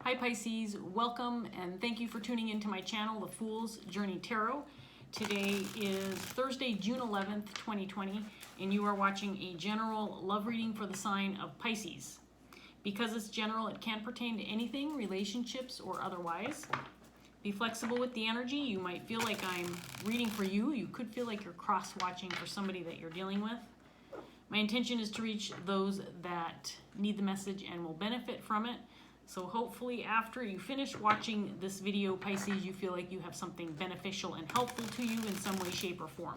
Hi Pisces, welcome and thank you for tuning into my channel, The Fool's Journey Tarot. Today is Thursday, June 11th, 2020, and you are watching a general love reading for the sign of Pisces. Because it's general, it can pertain to anything, relationships or otherwise. Be flexible with the energy. You might feel like I'm reading for you. You could feel like you're cross-watching for somebody that you're dealing with. My intention is to reach those that need the message and will benefit from it. So hopefully after you finish watching this video, Pisces, you feel like you have something beneficial and helpful to you in some way, shape, or form.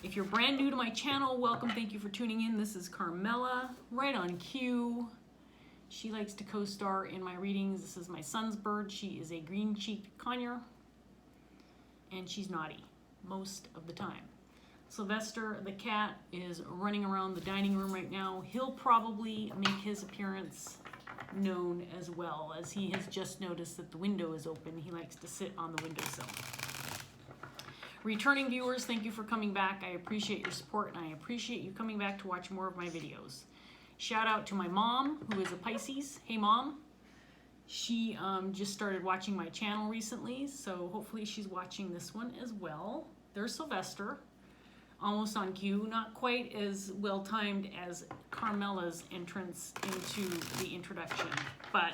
If you're brand new to my channel, welcome. Thank you for tuning in. This is Carmela, right on cue. She likes to co-star in my readings. This is my son's bird. She is a green-cheeked conure, and she's naughty most of the time. Sylvester, the cat, is running around the dining room right now. He'll probably make his appearance known as well, as he has just noticed that the window is open. He likes to sit on the windowsill. Returning viewers, thank you for coming back. I appreciate your support and I appreciate you coming back to watch more of my videos. Shout out to my mom, who is a Pisces. Hey mom. She just started watching my channel recently, so hopefully she's watching this one as well. There's Sylvester. Almost on cue, not quite as well timed as Carmela's entrance into the introduction, but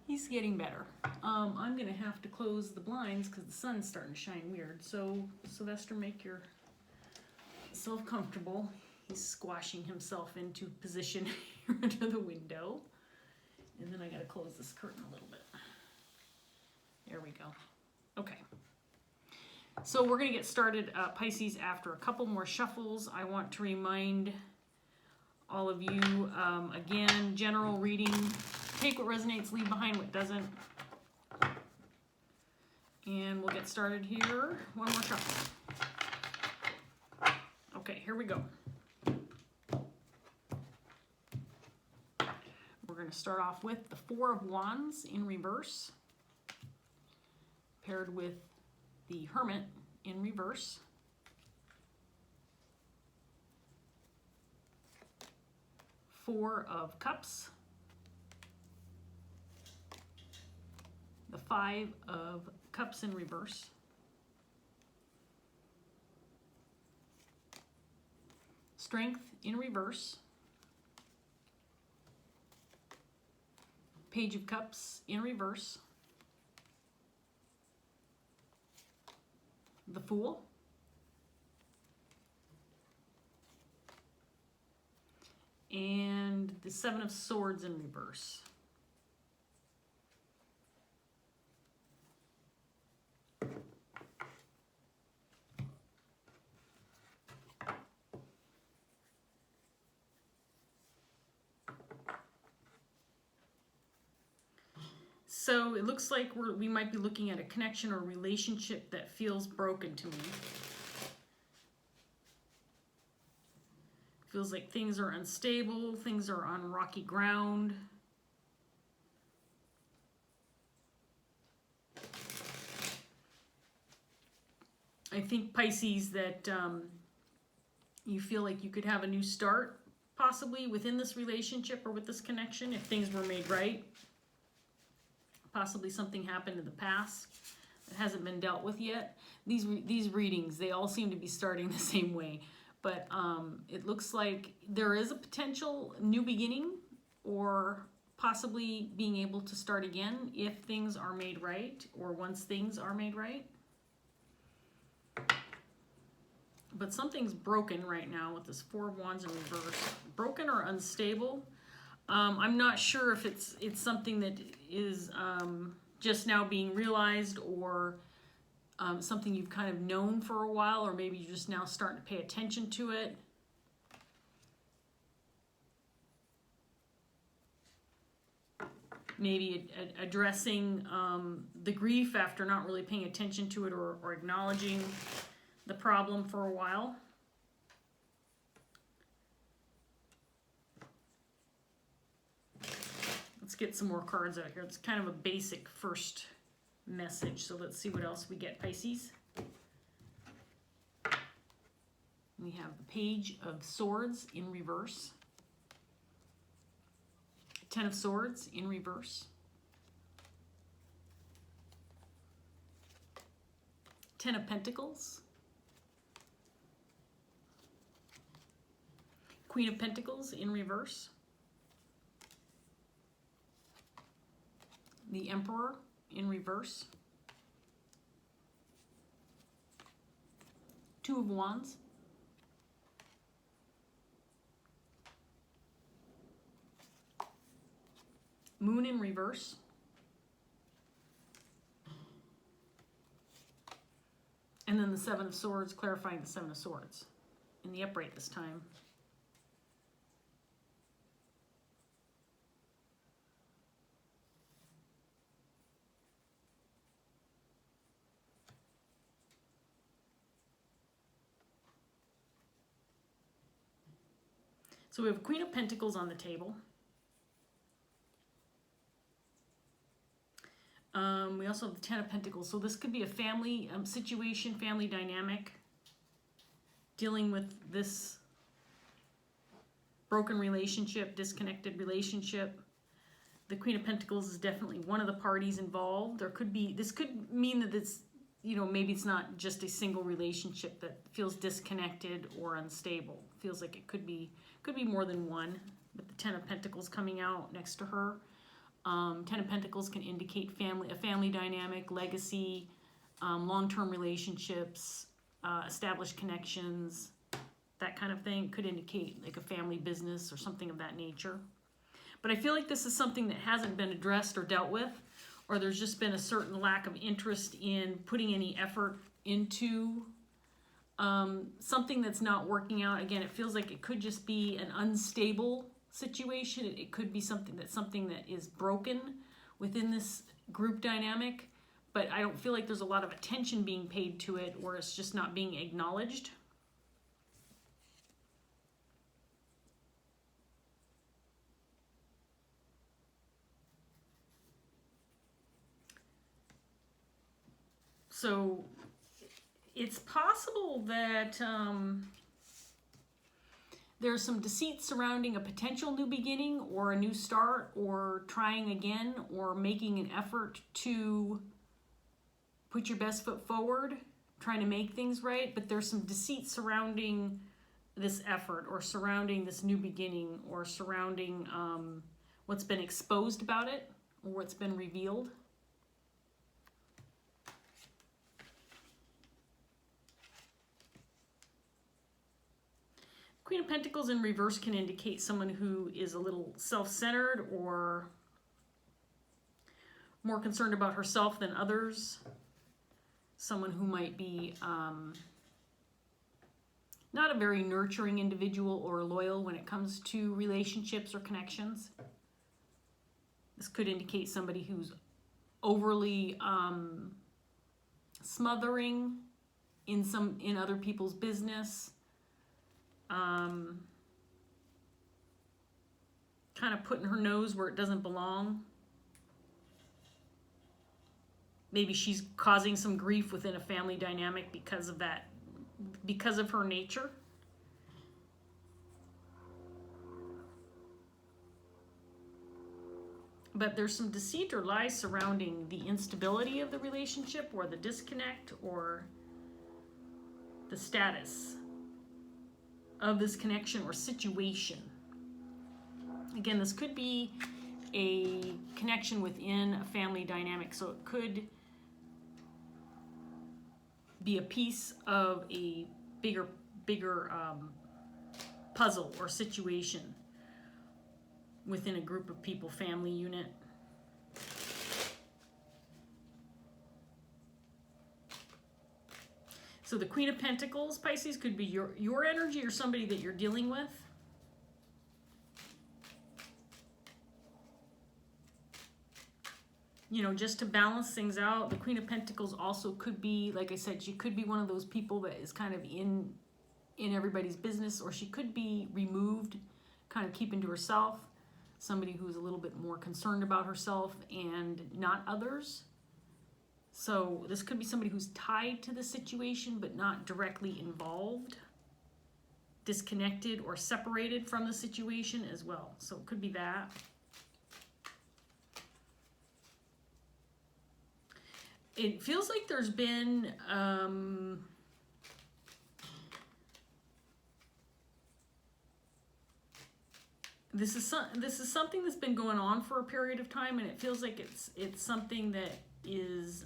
he's getting better. I'm gonna have to close the blinds because the sun's starting to shine weird. So Sylvester, make yourself comfortable. He's squashing himself into position here under the window. And then I gotta close this curtain a little bit. There we go. Okay. So we're going to get started, Pisces, after a couple more shuffles. I want to remind all of you, again, general reading. Take what resonates, leave behind what doesn't. And we'll get started here. One more shuffle. Okay, here we go. We're going to start off with the Four of Wands in reverse, paired with the Hermit in reverse, Four of Cups, the Five of Cups in reverse, Strength in reverse, Page of Cups in reverse, the Fool, and the Seven of Swords in reverse. So it looks like we might be looking at a connection or relationship that feels broken to me. Feels like things are unstable, things are on rocky ground. I think, Pisces, that you feel like you could have a new start, possibly within this relationship or with this connection, if things were made right. Possibly something happened in the past that hasn't been dealt with yet. These readings, they all seem to be starting the same way. But it looks like there is a potential new beginning or possibly being able to start again if things are made right or once things are made right. But something's broken right now with this Four of Wands in reverse. Broken or unstable. I'm not sure if it's something that is just now being realized or something you've kind of known for a while, or maybe you're just now starting to pay attention to it. Maybe addressing the grief after not really paying attention to it or acknowledging the problem for a while. Let's get some more cards out here. It's kind of a basic first message. So let's see what else we get, Pisces. We have the Page of Swords in reverse, Ten of Swords in reverse. Ten of Pentacles. Queen of Pentacles in reverse. The Emperor in reverse. Two of Wands. Moon in reverse. And then the Seven of Swords, clarifying the Seven of Swords in the upright this time. So we have Queen of Pentacles on the table. We also have the Ten of Pentacles. So this could be a family situation, family dynamic, dealing with this broken relationship, disconnected relationship. The Queen of Pentacles is definitely one of the parties involved. There could be, this could mean that it's, you know, maybe it's not just a single relationship that feels disconnected or unstable. Feels like it could be more than one, with the Ten of Pentacles coming out next to her. Ten of Pentacles can indicate a family dynamic, legacy, long-term relationships, established connections, that kind of thing. Could indicate like a family business or something of that nature. But I feel like this is something that hasn't been addressed or dealt with, or there's just been a certain lack of interest in putting any effort into something that's not working out. Again, it feels like it could just be an unstable situation. It could be something that is broken within this group dynamic, but I don't feel like there's a lot of attention being paid to it, or it's just not being acknowledged. So it's possible that there's some deceit surrounding a potential new beginning or a new start or trying again or making an effort to put your best foot forward, trying to make things right. But there's some deceit surrounding this effort or surrounding this new beginning or surrounding what's been exposed about it or what's been revealed. Queen of Pentacles in reverse can indicate someone who is a little self-centered or more concerned about herself than others. Someone who might be not a very nurturing individual or loyal when it comes to relationships or connections. This could indicate somebody who's overly smothering in other people's business. Kind of putting her nose where it doesn't belong. Maybe she's causing some grief within a family dynamic because of that, because of her nature. But there's some deceit or lies surrounding the instability of the relationship or the disconnect or the status of this connection or situation. Again, this could be a connection within a family dynamic, so it could be a piece of a bigger puzzle or situation within a group of people, family unit. So the Queen of Pentacles, Pisces, could be your energy or somebody that you're dealing with. You know, just to balance things out, the Queen of Pentacles also could be, like I said, she could be one of those people that is kind of in everybody's business, or she could be removed, kind of keeping to herself. Somebody who's a little bit more concerned about herself and not others. So this could be somebody who's tied to the situation but not directly involved, disconnected or separated from the situation as well. So it could be that. it feels like there's been this is something that's been going on for a period of time, and it feels like it's something that is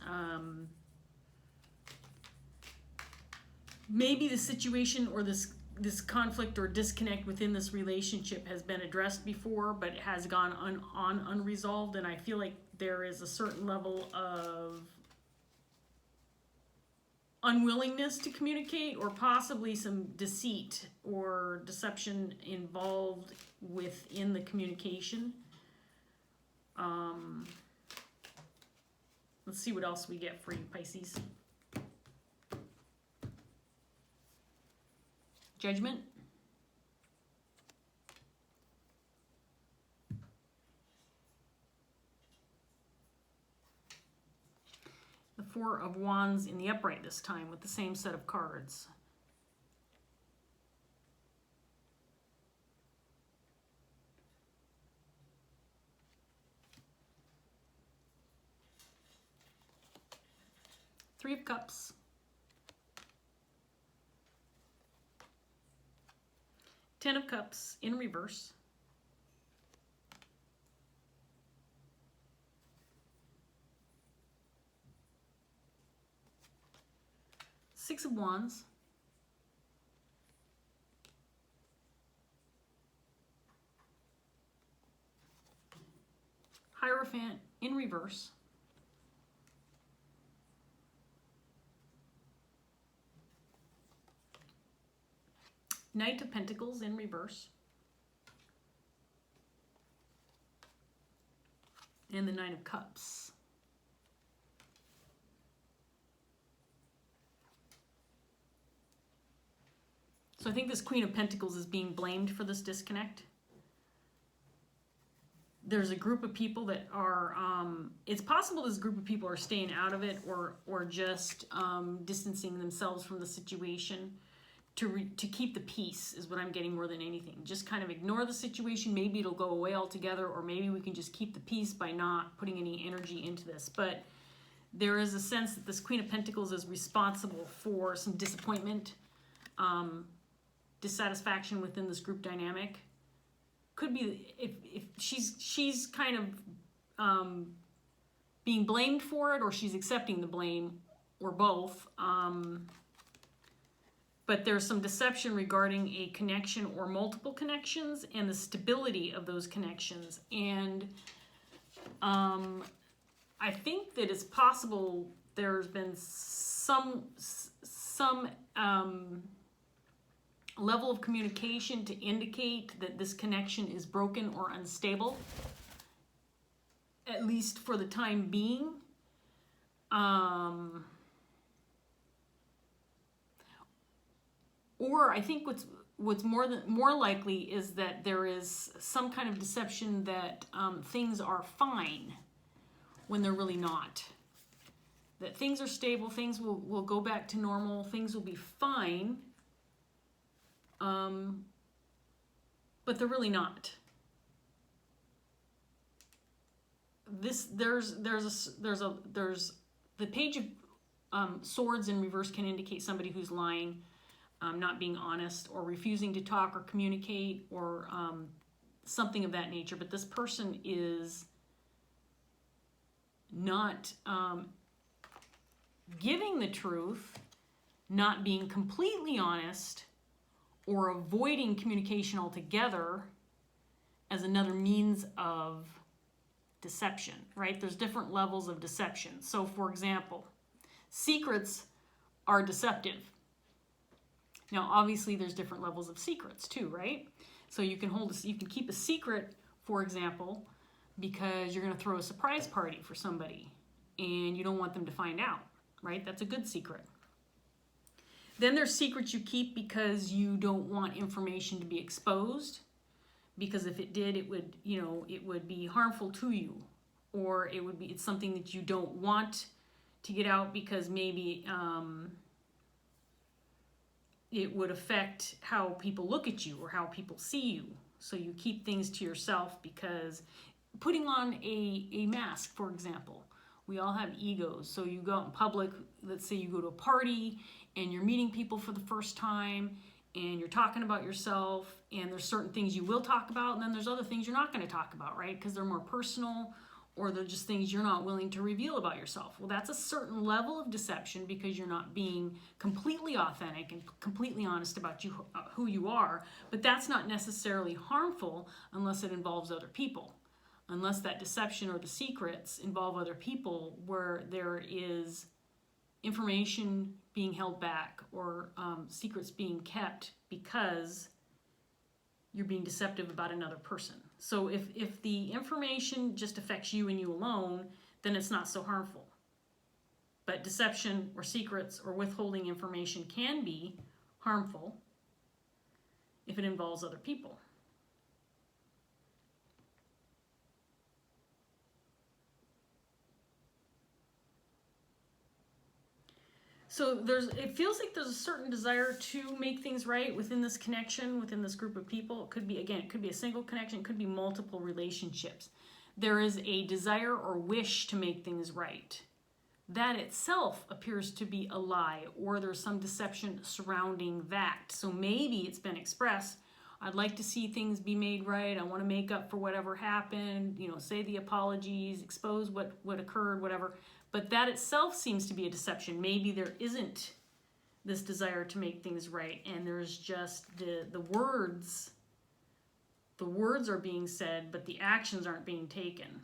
maybe the situation or this conflict or disconnect within this relationship has been addressed before, but it has gone on unresolved, and I feel like there is a certain level of unwillingness to communicate, or possibly some deceit or deception involved within the communication. Let's see what else we get for you, Pisces. Judgment. The Four of Wands in the upright this time with the same set of cards. Three of Cups. Ten of Cups in reverse. Six of Wands. Hierophant in reverse. Knight of Pentacles in reverse. And the Nine of Cups. So I think this Queen of Pentacles is being blamed for this disconnect. There's a group of people that are, it's possible this group of people are staying out of it, or just distancing themselves from the situation to keep the peace, is what I'm getting more than anything. Just kind of ignore the situation. Maybe it'll go away altogether, or maybe we can just keep the peace by not putting any energy into this. But there is a sense that this Queen of Pentacles is responsible for some disappointment, dissatisfaction within this group dynamic. Could be if she's kind of being blamed for it, or she's accepting the blame, or both. But there's some deception regarding a connection or multiple connections and the stability of those connections. And I think that it's possible there's been some level of communication to indicate that this connection is broken or unstable, at least for the time being. Or I think what's more likely is that there is some kind of deception that things are fine when they're really not. That things are stable, things will go back to normal, things will be fine, but they're really not. There's the Page of Swords in reverse can indicate somebody who's lying. Not being honest, or refusing to talk or communicate, or something of that nature. But this person is not giving the truth, not being completely honest, or avoiding communication altogether as another means of deception, right? There's different levels of deception. So, for example, secrets are deceptive. Now, obviously, there's different levels of secrets too, right? So you can keep a secret, for example, because you're going to throw a surprise party for somebody, and you don't want them to find out, right? That's a good secret. Then there's secrets you keep because you don't want information to be exposed, because if it did, it would be harmful to you, or it's something that you don't want to get out because maybe it would affect how people look at you or how people see you. So you keep things to yourself, because putting on a mask, for example, We all have egos. So you go out in public, let's say you go to a party and you're meeting people for the first time and you're talking about yourself, and there's certain things you will talk about, and then there's other things you're not going to talk about, right? Because they're more personal, or they're just things you're not willing to reveal about yourself. Well, that's a certain level of deception because you're not being completely authentic and completely honest about who you are, but that's not necessarily harmful unless it involves other people. Unless that deception or the secrets involve other people, where there is information being held back or secrets being kept because you're being deceptive about another person. So if the information just affects you and you alone, then it's not so harmful. But deception or secrets or withholding information can be harmful if it involves other people. So it feels like there's a certain desire to make things right within this connection, within this group of people. It could be a single connection, it could be multiple relationships. There is a desire or wish to make things right. That itself appears to be a lie, or there's some deception surrounding that. So maybe it's been expressed, I'd like to see things be made right, I want to make up for whatever happened, say the apologies, expose what occurred, whatever. But that itself seems to be a deception. Maybe there isn't this desire to make things right, and there's just the words. The words are being said, but the actions aren't being taken.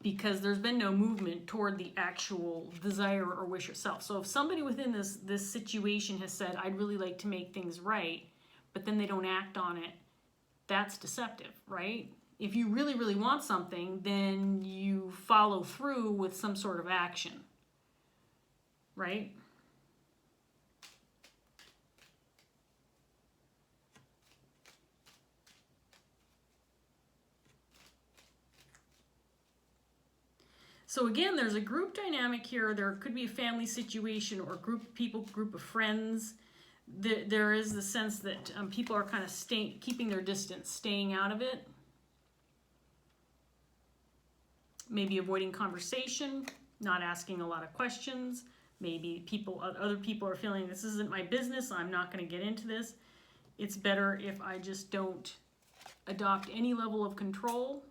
Because there's been no movement toward the actual desire or wish itself. So if somebody within this situation has said, I'd really like to make things right, but then they don't act on it, that's deceptive, right? If you really, really want something, then you follow through with some sort of action, right? So again, there's a group dynamic here. There could be a family situation or a group of people, group of friends. There is the sense that people are kind of keeping their distance, staying out of it. Maybe avoiding conversation, not asking a lot of questions. Maybe other people are feeling, this isn't my business, I'm not going to get into this. It's better if I just don't adopt any level of control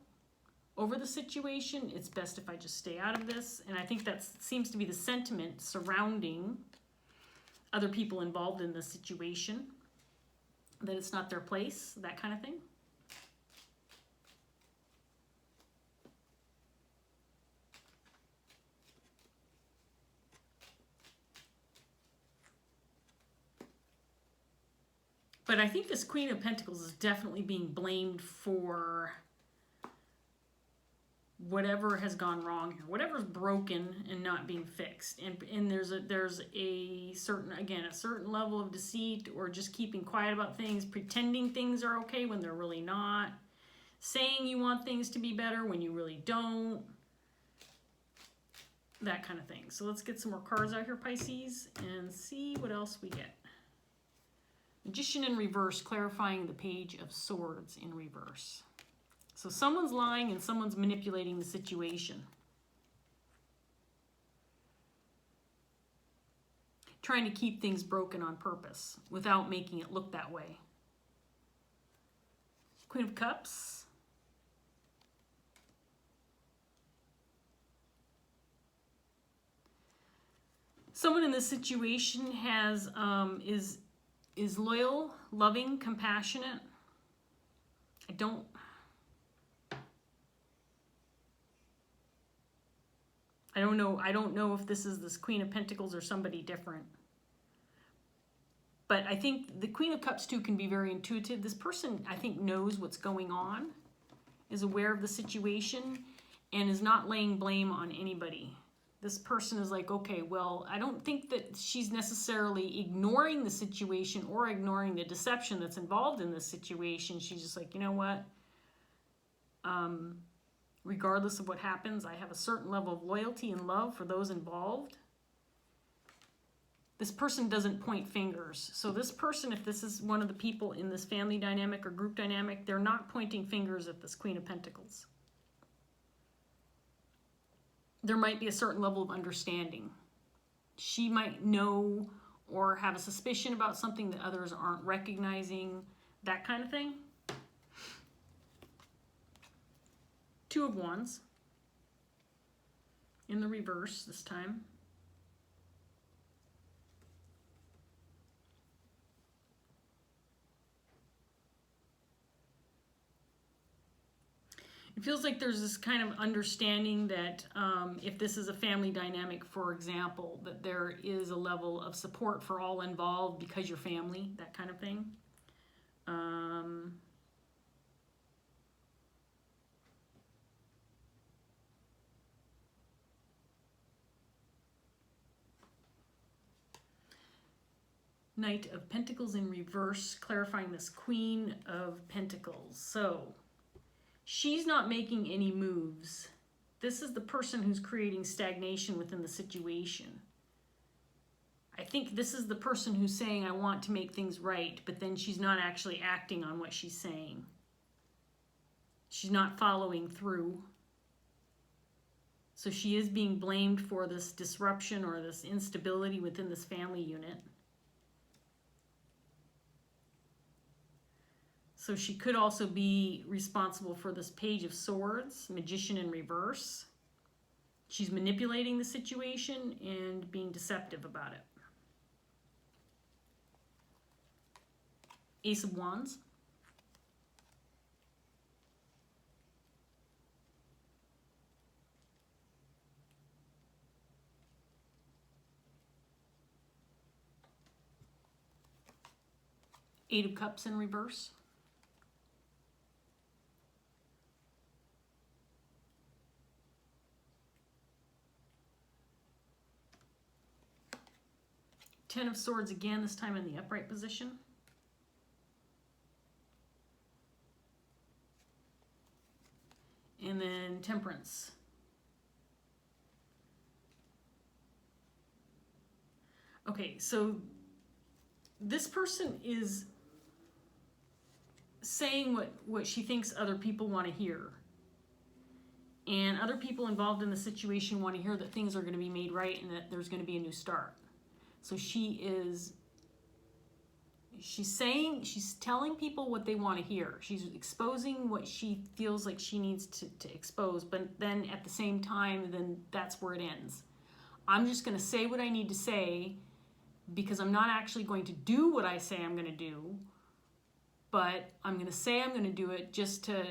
over the situation. It's best if I just stay out of this. And I think that seems to be the sentiment surrounding other people involved in the situation, that it's not their place, that kind of thing. But I think this Queen of Pentacles is definitely being blamed for whatever has gone wrong here, whatever's broken and not being fixed. And there's a certain level of deceit, or just keeping quiet about things, pretending things are okay when they're really not, saying you want things to be better when you really don't, that kind of thing. So let's get some more cards out here, Pisces, and see what else we get. Magician in reverse, clarifying the Page of Swords in reverse. So someone's lying and someone's manipulating the situation. Trying to keep things broken on purpose without making it look that way. Queen of Cups. Someone in this situation has is loyal, loving, compassionate. I don't know if this is this Queen of Pentacles or somebody different. But I think the Queen of Cups too can be very intuitive. This person, I think, knows what's going on, is aware of the situation, and is not laying blame on anybody. This person is like, okay, well, I don't think that she's necessarily ignoring the situation or ignoring the deception that's involved in this situation. She's just like, you know what? Regardless of what happens, I have a certain level of loyalty and love for those involved. This person doesn't point fingers. So this person, if this is one of the people in this family dynamic or group dynamic, they're not pointing fingers at this Queen of Pentacles. There might be a certain level of understanding. She might know or have a suspicion about something that others aren't recognizing, that kind of thing. Two of Wands in the reverse this time. It feels like there's this kind of understanding that if this is a family dynamic, for example, that there is a level of support for all involved because you're family, that kind of thing. Knight of Pentacles in reverse, clarifying this Queen of Pentacles. So she's not making any moves. This is the person who's creating stagnation within the situation. I think this is the person who's saying, I want to make things right, but then she's not actually acting on what she's saying. She's not following through. So she is being blamed for this disruption or this instability within this family unit. So she could also be responsible for this Page of Swords, Magician in reverse. She's manipulating the situation and being deceptive about it. Ace of Wands. Eight of Cups in reverse. Ten of Swords again, this time in the upright position. And then Temperance. Okay, so this person is saying what she thinks other people want to hear. And other people involved in the situation want to hear that things are going to be made right and that there's going to be a new start. So she's telling people what they want to hear. She's exposing what she feels like she needs to expose, but then at the same time, then that's where it ends. I'm just going to say what I need to say because I'm not actually going to do what I say I'm going to do, but I'm going to say I'm going to do it just to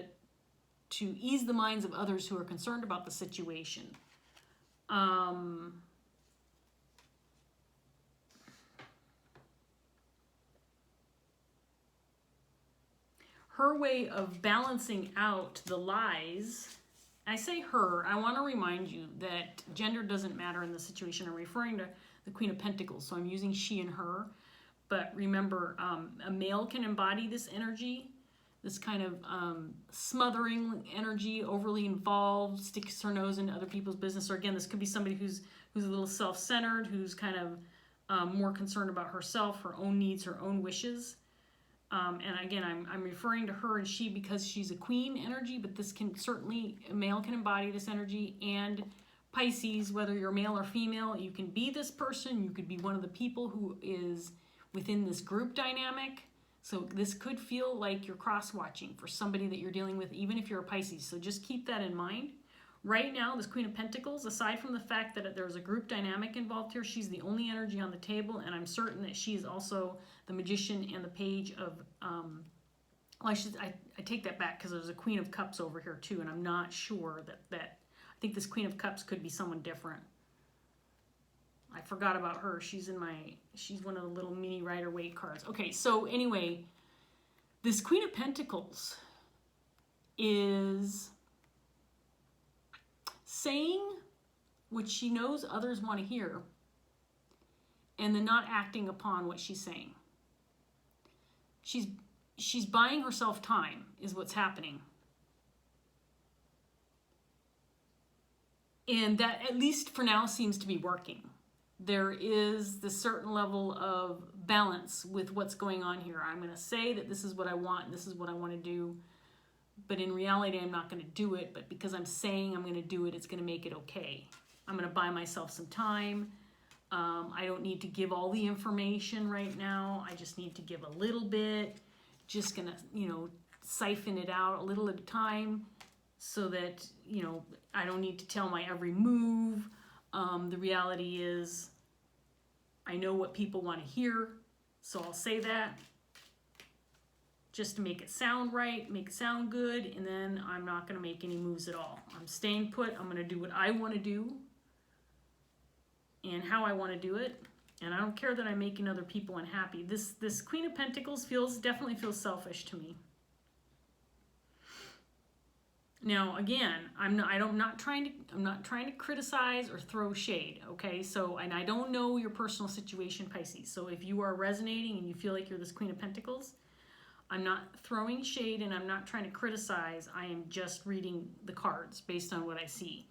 ease the minds of others who are concerned about the situation. Her way of balancing out the lies, I say her, I want to remind you that gender doesn't matter in this situation. I'm referring to the Queen of Pentacles, so I'm using she and her. But remember, a male can embody this energy, this kind of smothering energy, overly involved, sticks her nose into other people's business. Or again, this could be somebody who's a little self-centered, who's kind of more concerned about herself, her own needs, her own wishes. And again, I'm referring to her and she because she's a queen energy, but this can certainly, a male can embody this energy. And Pisces, whether you're male or female, you can be this person. You could be one of the people who is within this group dynamic. So this could feel like you're cross-watching for somebody that you're dealing with, even if you're a Pisces. So just keep that in mind. Right now, this Queen of Pentacles, aside from the fact that there's a group dynamic involved here, she's the only energy on the table, and I'm certain that she's also the Magician and the Page of, I take that back because there's a Queen of Cups over here too, and I'm not sure that I think this Queen of Cups could be someone different. I forgot about her. She's one of the little mini Rider-Waite cards. Okay, so anyway, this Queen of Pentacles is saying what she knows others want to hear and then not acting upon what she's saying. She's buying herself time is what's happening. And that, at least for now, seems to be working. there is this certain level of balance with what's going on here. I'm going to say that this is what I want, and this is what I want to do, but in reality, I'm not going to do it. But because I'm saying I'm going to do it, it's going to make it okay. I'm going to buy myself some time. I don't need to give all the information right now. I just need to give a little bit. Just going to, siphon it out a little at a time so that, I don't need to tell my every move. The reality is I know what people want to hear, so I'll say that just to make it sound right, make it sound good, and then I'm not going to make any moves at all. I'm staying put. I'm going to do what I want to do and how I want to do it, and I don't care that I'm making other people unhappy. This Queen of Pentacles definitely feels selfish to me. Now, again, I'm not trying to criticize or throw shade, okay? So, and I don't know your personal situation, Pisces. So if you are resonating and you feel like you're this Queen of Pentacles, I'm not throwing shade and I'm not trying to criticize. I am just reading the cards based on what I see.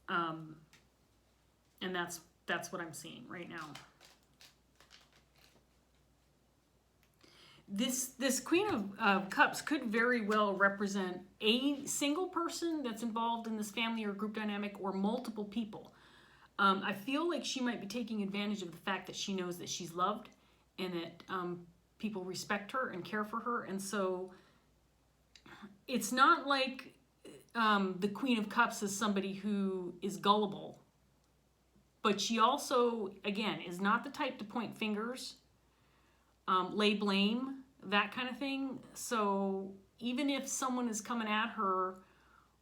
And that's what I'm seeing right now. This Queen of Cups could very well represent a single person that's involved in this family or group dynamic, or multiple people. I feel like she might be taking advantage of the fact that she knows that she's loved and that people respect her and care for her. And so it's not like the Queen of Cups is somebody who is gullible. But she also, again, is not the type to point fingers, lay blame, that kind of thing. So even if someone is coming at her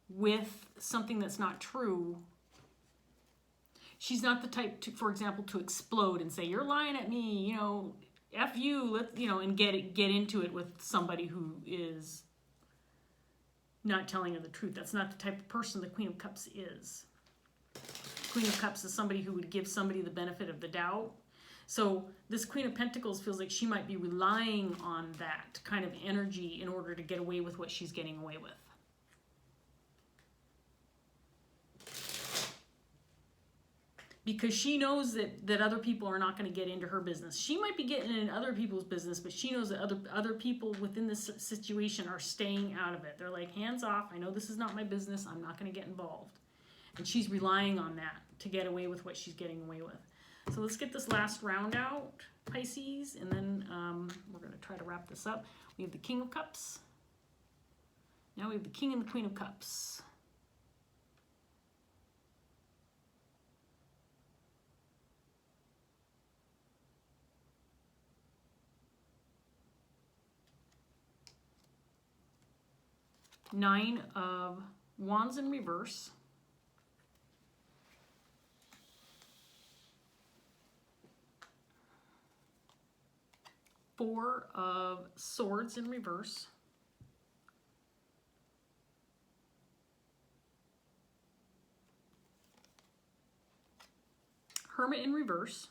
with something that's not true, she's not the type to, for example, to explode and say, "You're lying at me, F you," and get into it with somebody who is not telling her the truth. That's not the type of person the Queen of Cups is. Queen of Cups is somebody who would give somebody the benefit of the doubt. So this Queen of Pentacles feels like she might be relying on that kind of energy in order to get away with what she's getting away with. Because she knows that other people are not going to get into her business. She might be getting in other people's business, but she knows that other people within this situation are staying out of it. They're like, hands off. I know this is not my business. I'm not going to get involved. And she's relying on that to get away with what she's getting away with. So let's get this last round out, Pisces, and then we're going to try to wrap this up. We have the King of Cups. Now we have the King and the Queen of Cups. Nine of Wands in reverse. Four of Swords in reverse. Hermit in reverse.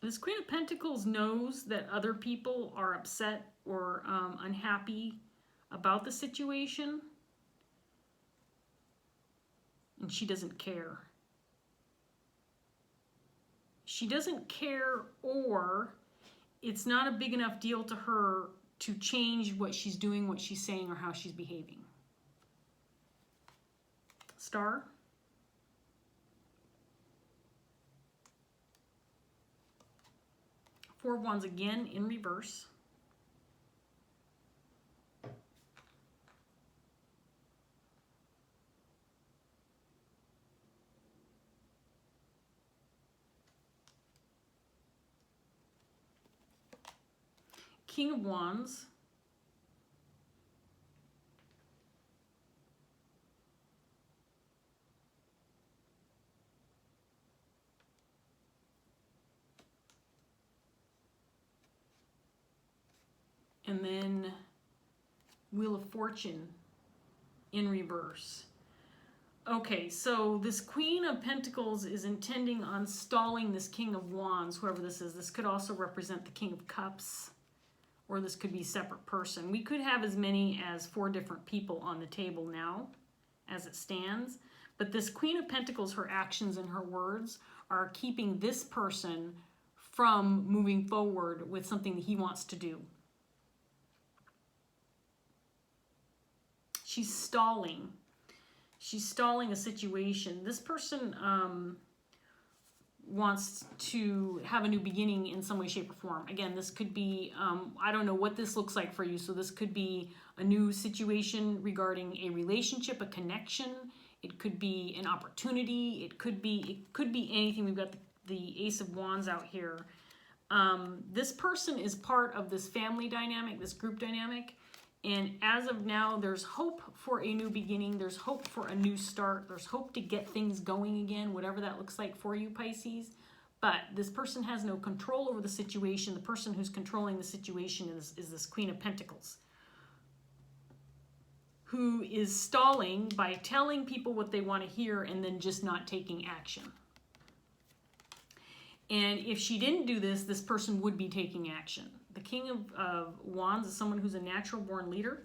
This Queen of Pentacles knows that other people are upset or unhappy about the situation, and she doesn't care. She doesn't care, or it's not a big enough deal to her to change what she's doing, what she's saying, or how she's behaving. Star. Four of Wands again in reverse. King of Wands. And then Wheel of Fortune in reverse. Okay, so this Queen of Pentacles is intending on stalling this King of Wands, whoever this is. This could also represent the King of Cups. or this could be a separate person. We could have as many as 4 different people on the table now as it stands. But this Queen of Pentacles, her actions and her words are keeping this person from moving forward with something that he wants to do. She's stalling. She's stalling a situation. This person wants to have a new beginning in some way, shape, or form. Again, this could be, I don't know what this looks like for you. So this could be a new situation regarding a relationship, a connection. It could be an opportunity. It could be anything. We've got the Ace of Wands out here. This person is part of this family dynamic, this group dynamic. And as of now, there's hope for a new beginning. There's hope for a new start. There's hope to get things going again, whatever that looks like for you, Pisces. But this person has no control over the situation. The person who's controlling the situation is this Queen of Pentacles, who is stalling by telling people what they want to hear and then just not taking action. And if she didn't do this, this person would be taking action. The King of Wands is someone who's a natural born leader,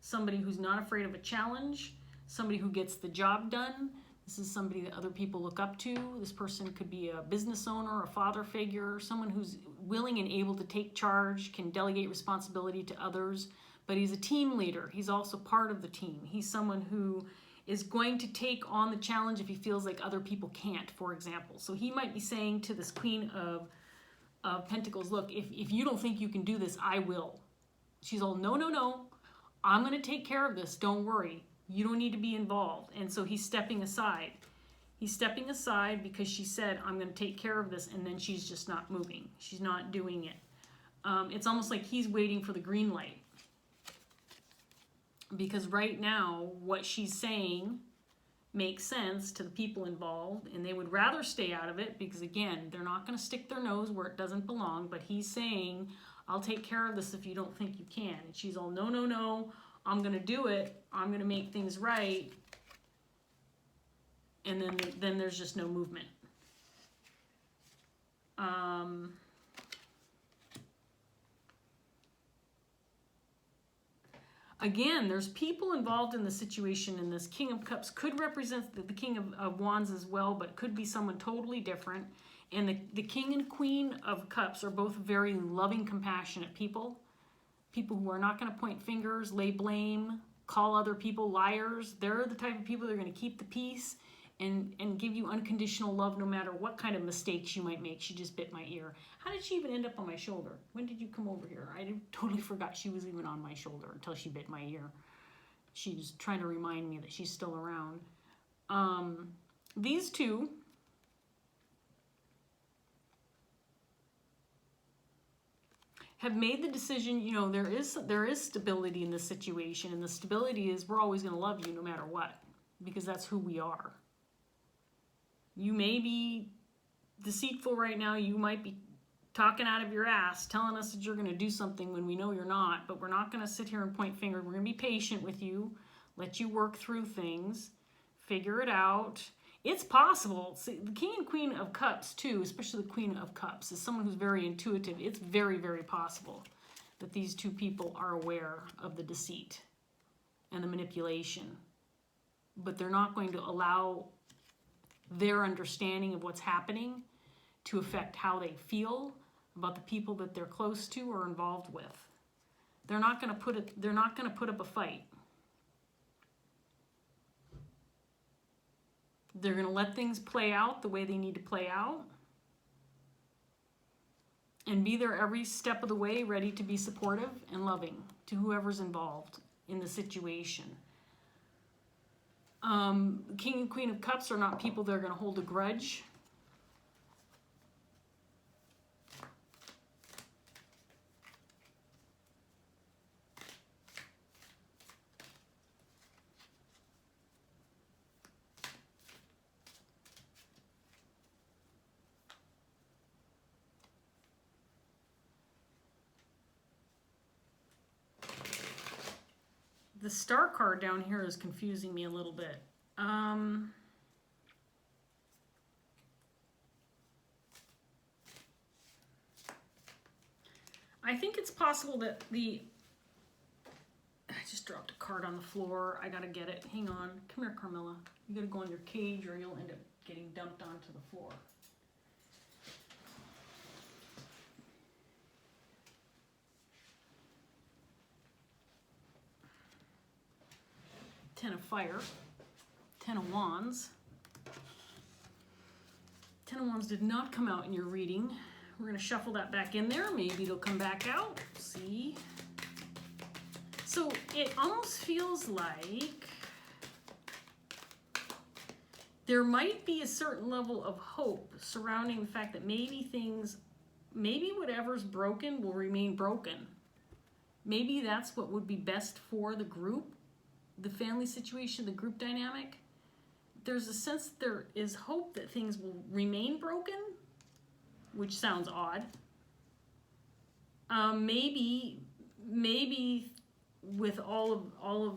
somebody who's not afraid of a challenge, somebody who gets the job done. This is somebody that other people look up to. This person could be a business owner, a father figure, someone who's willing and able to take charge, can delegate responsibility to others, but he's a team leader. He's also part of the team. He's someone who is going to take on the challenge if he feels like other people can't, for example. So he might be saying to this Queen of Pentacles, look, if you don't think you can do this, I will. She's all, no, no, no. I'm going to take care of this. Don't worry. You don't need to be involved. And so he's stepping aside. He's stepping aside because she said, I'm going to take care of this. And then she's just not moving. She's not doing it. It's almost like he's waiting for the green light. Because right now, what she's saying makes sense to the people involved, and they would rather stay out of it because, again, they're not going to stick their nose where it doesn't belong. But he's saying, I'll take care of this if you don't think you can. And she's all, no, no, no, I'm going to do it. I'm going to make things right. And then there's just no movement. Again, there's people involved in the situation, and this King of Cups could represent the King of Wands as well, but could be someone totally different. And the King and Queen of Cups are both very loving, compassionate people. People who are not going to point fingers, lay blame, call other people liars. They're the type of people that are going to keep the peace and give you unconditional love no matter what kind of mistakes you might make. She just bit my ear. How did she even end up on my shoulder? When did you come over here? I totally forgot she was even on my shoulder until she bit my ear. She was trying to remind me that she's still around. These two have made the decision, you know, there is stability in this situation, and the stability is we're always going to love you no matter what, because that's who we are. You may be deceitful right now. You might be talking out of your ass, telling us that you're going to do something when we know you're not, but we're not going to sit here and point fingers. We're going to be patient with you, let you work through things, figure it out. It's possible. See, the King and Queen of Cups, too, especially the Queen of Cups, is someone who's very intuitive. It's very, very possible that these two people are aware of the deceit and the manipulation, but they're not going to allow their understanding of what's happening to affect how they feel about the people that they're close to or involved with. They're not going to put up a fight. They're going to let things play out the way they need to play out and be there every step of the way, ready to be supportive and loving to whoever's involved in the situation. King and Queen of Cups are not people that are going to hold a grudge. The Star card down here is confusing me a little bit. I think it's possible that I just dropped a card on the floor. I gotta get it. Hang on. Come here, Carmilla. You gotta go in your cage or you'll end up getting dumped onto the floor. Ten of Fire. Ten of Wands. Ten of Wands did not come out in your reading. We're going to shuffle that back in there. Maybe it'll come back out. See? So it almost feels like there might be a certain level of hope surrounding the fact that maybe whatever's broken will remain broken. Maybe that's what would be best for the group, the family situation, the group dynamic. There's a sense that there is hope that things will remain broken, which sounds odd. Maybe with all of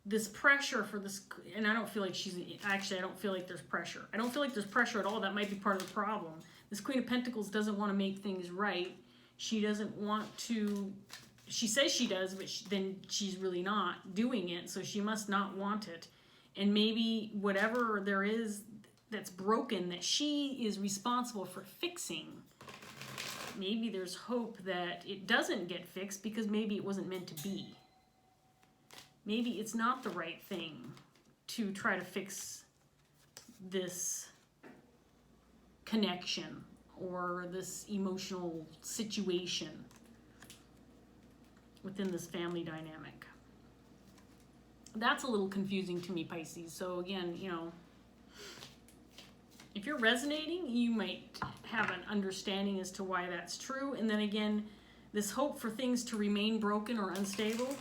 this pressure for this, and I don't feel like I don't feel like there's pressure. I don't feel like there's pressure at all. That might be part of the problem. This Queen of Pentacles doesn't want to make things right. She doesn't want to. She says she does, but then she's really not doing it, so she must not want it. And maybe whatever there is that's broken that she is responsible for fixing, maybe there's hope that it doesn't get fixed because maybe it wasn't meant to be. Maybe it's not the right thing to try to fix this connection or this emotional situation within this family dynamic. That's a little confusing to me, Pisces. So again, you know, if you're resonating, you might have an understanding as to why that's true. And then again, this hope for things to remain broken or unstable,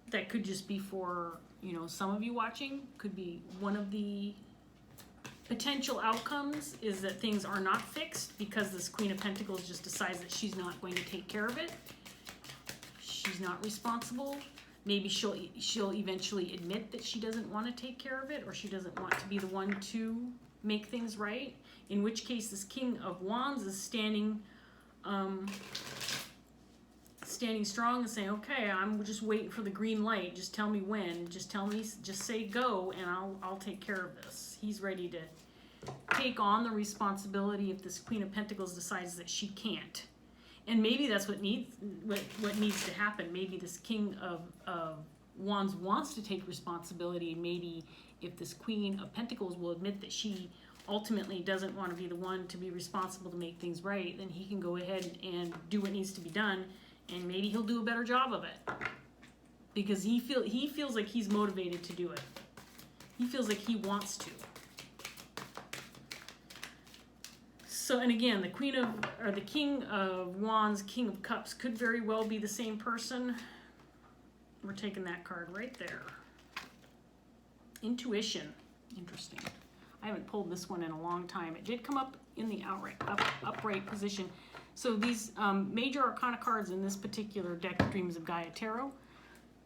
that could just be for, you know, some of you watching, could be one of the potential outcomes is that things are not fixed because this Queen of Pentacles just decides that she's not going to take care of it. She's not responsible. Maybe she'll eventually admit that she doesn't want to take care of it, or she doesn't want to be the one to make things right. In which case, this King of Wands is standing strong and saying, "Okay, I'm just waiting for the green light. Just tell me when. Just say go, and I'll take care of this." He's ready to take on the responsibility if this Queen of Pentacles decides that she can't. And maybe that's what needs to happen. Maybe this King of Wands wants to take responsibility, and maybe if this Queen of Pentacles will admit that she ultimately doesn't want to be the one to be responsible to make things right, then he can go ahead and do what needs to be done, and maybe he'll do a better job of it because he feels like he's motivated to do it. He feels like he wants to. So, and again, the King of Wands, King of Cups could very well be the same person. We're taking that card right there. Intuition. Interesting. I haven't pulled this one in a long time. It did come up in the upright position. So these major arcana cards in this particular deck of Dreams of Gaia Tarot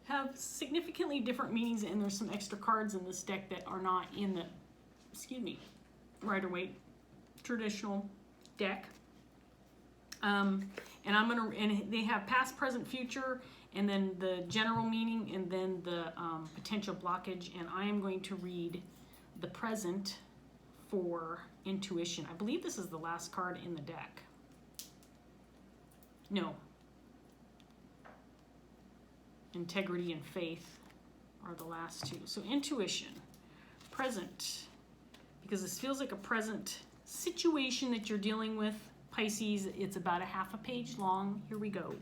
have significantly different meanings, and there's some extra cards in this deck that are not in the, Rider-Waite traditional deck. And they have past, present, future, and then the general meaning, and then the potential blockage. And I am going to read the present for intuition. I believe this is the last card in the deck. No. Integrity and faith are the last two. So intuition, present, because this feels like a present situation that you're dealing with, Pisces. It's about a half a page long. Here we go.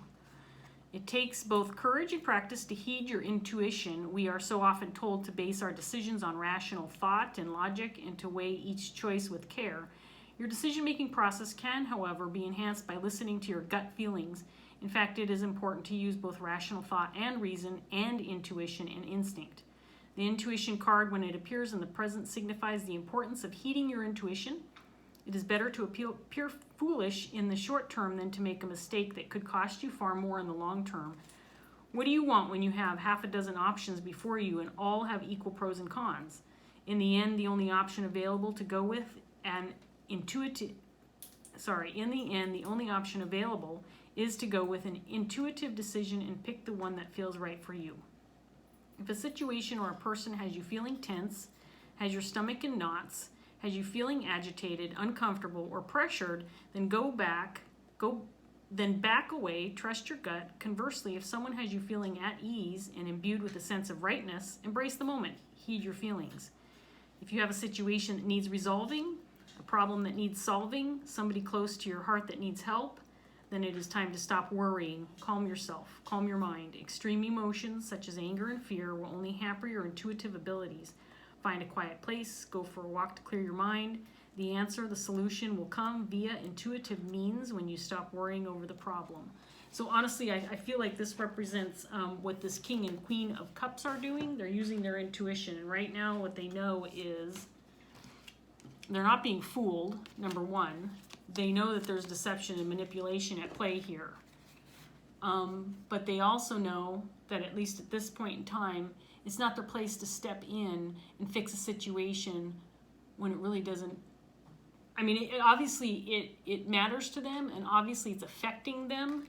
It takes both courage and practice to heed your intuition. We are so often told to base our decisions on rational thought and logic and to weigh each choice with care. Your decision-making process can, however, be enhanced by listening to your gut feelings. In fact, it is important to use both rational thought and reason and intuition and instinct. The intuition card, when it appears in the present, signifies the importance of heeding your intuition. It is better to appear foolish in the short term than to make a mistake that could cost you far more in the long term. What do you want when you have half a dozen options before you and all have equal pros and cons? In the end, the only option available to go with an intuitive in the end, the only option available is to go with an intuitive decision and pick the one that feels right for you. If a situation or a person has you feeling tense, has your stomach in knots, has you feeling agitated, uncomfortable, or pressured, then back away, trust your gut. Conversely, if someone has you feeling at ease and imbued with a sense of rightness, embrace the moment, heed your feelings. If you have a situation that needs resolving, a problem that needs solving, somebody close to your heart that needs help, then it is time to stop worrying. Calm yourself, calm your mind. Extreme emotions such as anger and fear will only hamper your intuitive abilities. Find a quiet place, go for a walk to clear your mind. The answer, the solution will come via intuitive means when you stop worrying over the problem. So honestly, I feel like this represents what this King and Queen of Cups are doing. They're using their intuition, and right now what they know is they're not being fooled, number one. They know that there's deception and manipulation at play here. But they also know that at least at this point in time, it's not their place to step in and fix a situation when it really doesn't. I mean, obviously it matters to them, and obviously it's affecting them,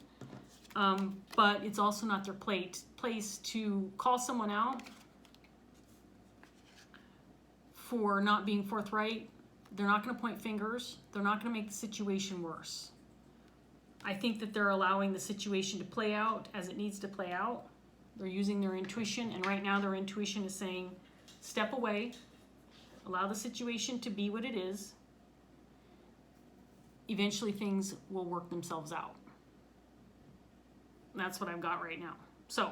but it's also not their place to call someone out for not being forthright. They're not going to point fingers. They're not going to make the situation worse. I think that they're allowing the situation to play out as it needs to play out. They're using their intuition, and right now their intuition is saying, step away, allow the situation to be what it is. Eventually things will work themselves out. That's what I've got right now. So,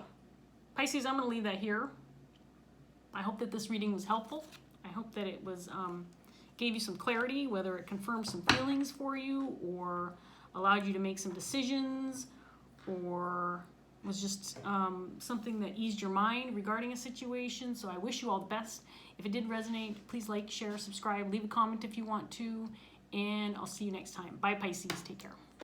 Pisces, I'm going to leave that here. I hope that this reading was helpful. I hope that it was gave you some clarity, whether it confirmed some feelings for you or allowed you to make some decisions, or was just something that eased your mind regarding a situation. So I wish you all the best. If it did resonate, please like, share, subscribe, leave a comment if you want to, and I'll see you next time. Bye, Pisces. Take care.